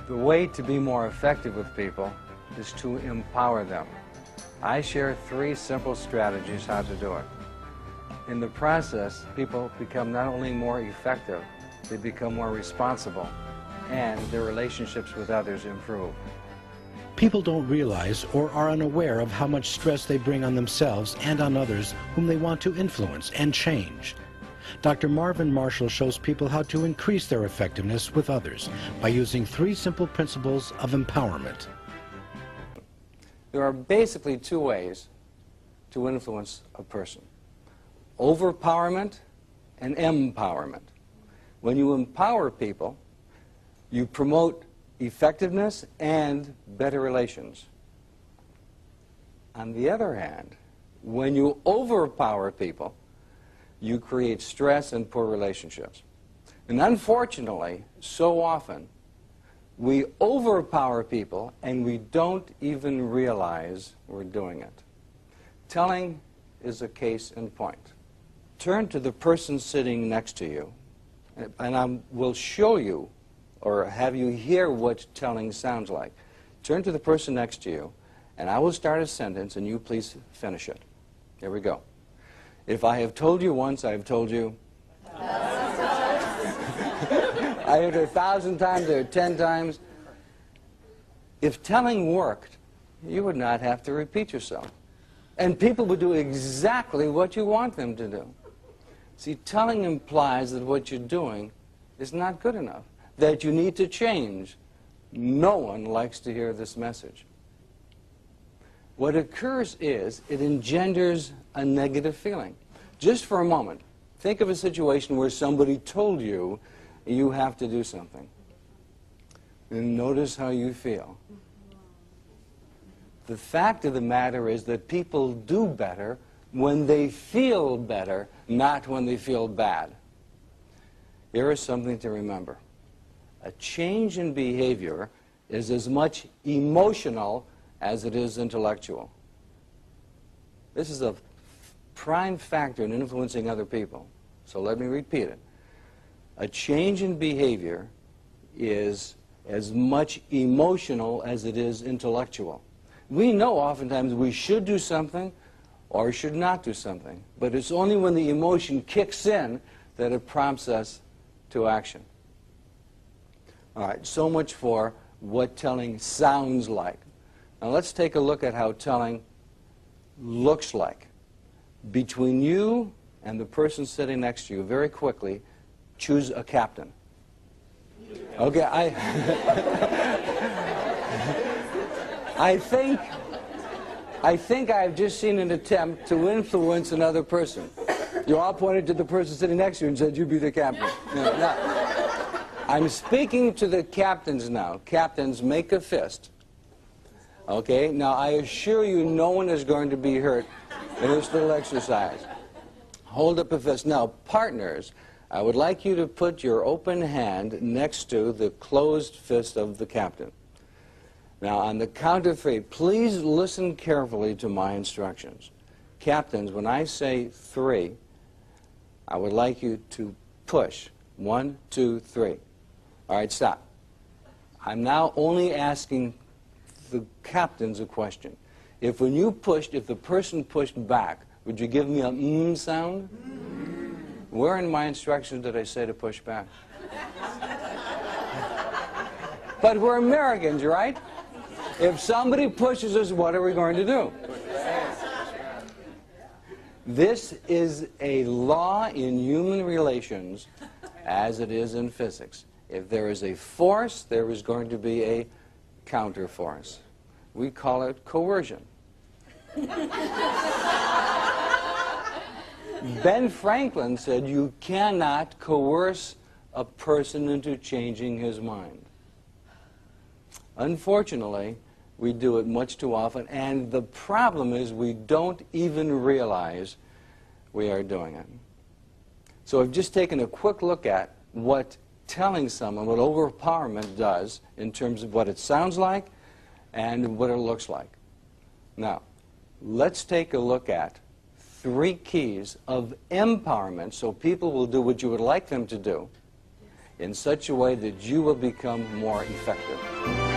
The way to be more effective with people is to empower them. I share 3 simple strategies how to do it. In the process, people become not only more effective, they become more responsible, and their relationships with others improve. People don't realize or are unaware of how much stress they bring on themselves and on others whom they want to influence and change. Dr. Marvin Marshall shows people how to increase their effectiveness with others by using 3 simple principles of empowerment. There are basically 2 ways to influence a person: overpowerment and empowerment. When you empower people, you promote effectiveness and better relations. On the other hand, when you overpower people, you create stress and poor relationships. And unfortunately, so often, we overpower people and we don't even realize we're doing it. Telling is a case in point. Turn to the person sitting next to you, and I will show you or have you hear what telling sounds like. Turn to the person next to you, and I will start a sentence, and you please finish it. Here we go. If I have told you once, I have told you. I heard it 1,000 times or 10 times. If telling worked, you would not have to repeat yourself. And people would do exactly what you want them to do. See, telling implies that what you're doing is not good enough, that you need to change. No one likes to hear this message. What occurs is it engenders a negative feeling. Just for a moment, think of a situation where somebody told you you have to do something. And notice how you feel. The fact of the matter is that people do better when they feel better, not when they feel bad. Here is something to remember. A change in behavior is as much emotional as it is intellectual. This is a prime factor in influencing other people. So let me repeat it. A change in behavior is as much emotional as it is intellectual. We know oftentimes we should do something or should not do something, but it's only when the emotion kicks in that it prompts us to action. All right, so much for what telling sounds like. Now let's take a look at how telling looks like. Between you and the person sitting next to you, very quickly, choose a captain. Okay, I think I've just seen an attempt to influence another person. You all pointed to the person sitting next to you and said, "You be the captain." Now, I'm speaking to the captains now. Captains, make a fist. Okay, now I assure you no one is going to be hurt in this little exercise. Hold up a fist. Now, partners, I would like you to put your open hand next to the closed fist of the captain. Now, on the count of 3, please listen carefully to my instructions. Captains, when I say 3, I would like you to push. 1, 2, 3. All right, stop. I'm now only asking the captains a question. If when you pushed, if the person pushed back, would you give me a mm sound? Where in my instructions did I say to push back? But we're Americans, right? If somebody pushes us, what are we going to do? This is a law in human relations as it is in physics. If there is a force, there is going to be a counterforce. We call it coercion. Ben Franklin said you cannot coerce a person into changing his mind. Unfortunately, we do it much too often, and the problem is we don't even realize we are doing it. So I've just taken a quick look at what telling someone, what overpowerment does in terms of what it sounds like and what it looks like. Now, let's take a look at 3 keys of empowerment so people will do what you would like them to do in such a way that you will become more effective.